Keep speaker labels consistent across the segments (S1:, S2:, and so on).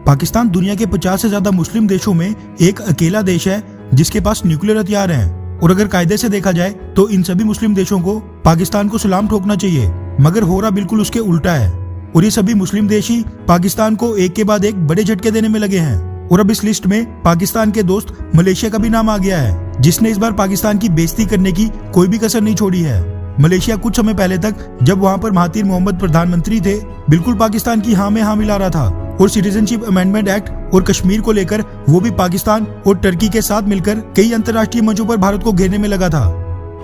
S1: पाकिस्तान दुनिया के 50 से ज्यादा मुस्लिम देशों में एक अकेला देश है जिसके पास न्यूक्लियर हथियार हैं। और अगर कायदे से देखा जाए तो इन सभी मुस्लिम देशों को पाकिस्तान को सलाम ठोकना चाहिए, मगर हो रहा बिल्कुल उसके उल्टा है। और ये सभी मुस्लिम देश ही पाकिस्तान को एक के बाद एक बड़े झटके देने में लगे हैं। और अब इस लिस्ट में पाकिस्तान के दोस्त मलेशिया का भी नाम आ गया है, जिसने इस बार पाकिस्तान की बेइज्जती करने की कोई भी कसर नहीं छोड़ी है। मलेशिया कुछ समय पहले तक जब वहाँ पर महातिर मोहम्मद प्रधानमंत्री थे, बिल्कुल पाकिस्तान की हाँ में हाँ मिला रहा था और सिटीजनशिप अमेंडमेंट एक्ट और कश्मीर को लेकर वो भी पाकिस्तान और टर्की के साथ मिलकर कई अंतर्राष्ट्रीय मंचों पर भारत को घेरने में लगा था।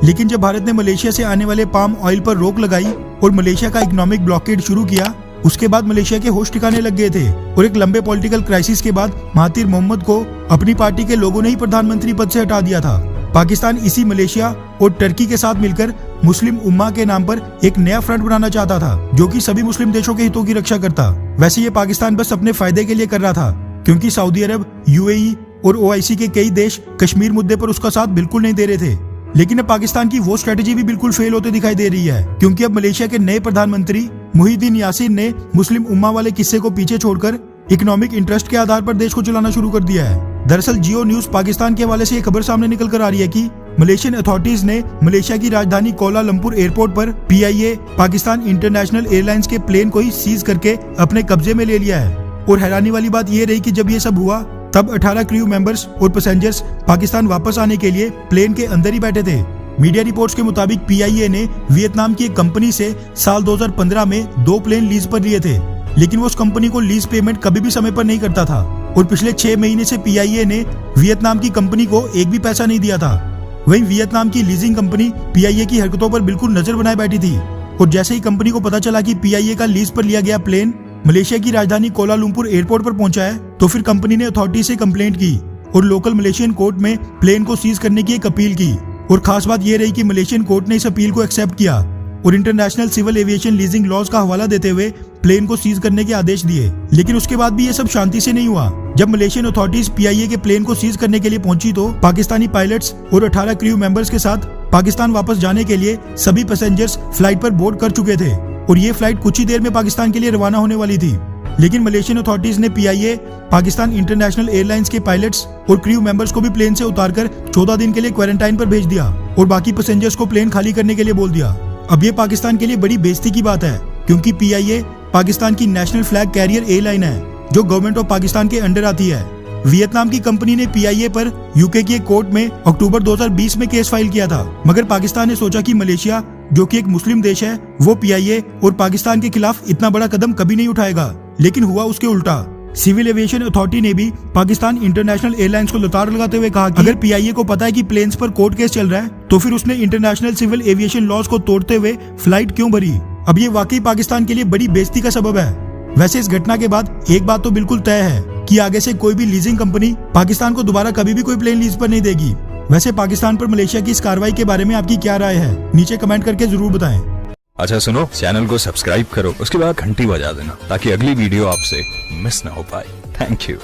S1: लेकिन जब भारत ने मलेशिया से आने वाले पाम ऑयल पर रोक लगाई और मलेशिया का इकोनॉमिक ब्लॉकेड शुरू किया, उसके बाद मलेशिया के होश ठिकाने लग गए थे। और एक लंबे पॉलिटिकल क्राइसिस के बाद महातिर मोहम्मद को अपनी पार्टी के लोगों ने ही प्रधानमंत्री पद से हटा दिया था। पाकिस्तान इसी मलेशिया और टर्की के साथ मिलकर मुस्लिम उम्मा के नाम पर एक नया फ्रंट बनाना चाहता था, जो कि सभी मुस्लिम देशों के हितों की रक्षा करता। वैसे ये पाकिस्तान बस अपने फायदे के लिए कर रहा था, क्योंकि सऊदी अरब, यूएई और ओआईसी के कई देश कश्मीर मुद्दे पर उसका साथ बिल्कुल नहीं दे रहे थे। लेकिन अब पाकिस्तान की वो स्ट्रेटेजी भी बिल्कुल फेल होते दिखाई दे रही है, क्योंकि अब मलेशिया के नए प्रधानमंत्री मुहिद्दीन यासीन ने मुस्लिम उम्मा वाले किस्से को पीछे छोड़कर इकोनॉमिक इंटरेस्ट के आधार पर देश को चलाना शुरू कर दिया है। दरअसल जियो न्यूज पाकिस्तान के हवाले से ये खबर सामने निकल कर आ रही है कि मलेशियन अथॉरिटीज ने मलेशिया की राजधानी कोलालमपुर एयरपोर्ट पर पीआईए पाकिस्तान इंटरनेशनल एयरलाइंस के प्लेन को ही सीज करके अपने कब्जे में ले लिया है। और हैरानी वाली बात ये रही कि जब ये सब हुआ तब 18 क्रू मेंबर्स और पैसेंजर्स पाकिस्तान वापस आने के लिए प्लेन के अंदर ही बैठे थे। मीडिया रिपोर्ट्स के मुताबिक पीआईए ने वियतनाम की एक कंपनी से साल 2015 में 2 प्लेन लीज पर लिए थे, लेकिन वो उस कंपनी को लीज पेमेंट कभी भी समय पर नहीं करता था। और पिछले 6 महीने से पीआईए ने वियतनाम की कंपनी को एक भी पैसा नहीं दिया था। वहीं वियतनाम की लीजिंग कंपनी पीआईए की हरकतों पर बिल्कुल नजर बनाए बैठी थी। और जैसे ही कंपनी को पता चला कि पीआईए का लीज पर लिया गया प्लेन मलेशिया की राजधानी कोलालमपुर एयरपोर्ट पर पहुंचा है, तो फिर कंपनी ने अथॉरिटी से कंप्लेंट की और लोकल मलेशियन कोर्ट में प्लेन को सीज करने की एक अपील की। और खास बात यह रही कि मलेशियन कोर्ट ने इस अपील को एक्सेप्ट किया और international civil aviation leasing laws का हवाला देते हुए प्लेन को सीज करने के आदेश दिए। लेकिन उसके बाद भी ये सब शांति से नहीं हुआ। जब मलेशियन अथॉरिटीज पीआईए के प्लेन को सीज करने के लिए पहुंची तो पाकिस्तानी पायलट्स और 18 क्रू मेंबर्स के साथ पाकिस्तान वापस जाने के लिए सभी पैसेंजर्स फ्लाइट पर बोर्ड कर चुके थे और ये फ्लाइट कुछ ही देर में पाकिस्तान के लिए रवाना होने वाली थी। लेकिन मलेशियन अथॉरिटीज ने पीआईए पाकिस्तान इंटरनेशनल एयरलाइंस के पायलट्स और क्रू मेंबर्स को भी प्लेन से उतारकर 14 दिन के लिए क्वारंटाइन पर भेज दिया और बाकी पैसेंजर्स को प्लेन खाली करने के लिए बोल दिया। अब ये पाकिस्तान के लिए बड़ी बेइज्जती की बात है, क्योंकि पीआईए पाकिस्तान की नेशनल फ्लैग कैरियर एयरलाइन है जो गवर्नमेंट ऑफ पाकिस्तान के अंडर आती है। वियतनाम की कंपनी ने पीआईए पर यूके की एक कोर्ट में अक्टूबर 2020 में केस फाइल किया था, मगर पाकिस्तान ने सोचा कि मलेशिया जो कि एक मुस्लिम देश है वो पीआईए और पाकिस्तान के खिलाफ इतना बड़ा कदम कभी नहीं उठाएगा। लेकिन हुआ उसके उल्टा। सिविल एविएशन अथॉरिटी ने भी पाकिस्तान इंटरनेशनल एयरलाइंस को लताड़ लगाते हुए कहा कि अगर पीआईए को पता है कि प्लेन्स पर कोर्ट केस चल रहा है तो फिर उसने इंटरनेशनल सिविल एविएशन लॉज को तोड़ते हुए फ्लाइट क्यों भरी। अब ये वाकई पाकिस्तान के लिए बड़ी बेइज्जती का सबब है। वैसे इस घटना के बाद एक बात तो बिल्कुल तय है कि आगे से कोई भी लीजिंग कंपनी पाकिस्तान को दोबारा कभी भी कोई प्लेन लीज पर नहीं देगी। वैसे पाकिस्तान पर मलेशिया की इस कार्रवाई के बारे में आपकी क्या राय है, नीचे कमेंट करके जरूर बताएं।
S2: अच्छा सुनो, चैनल को सब्सक्राइब करो, उसके बाद घंटी बजा देना ताकि अगली वीडियो आपसे मिस ना हो पाए। Thank you.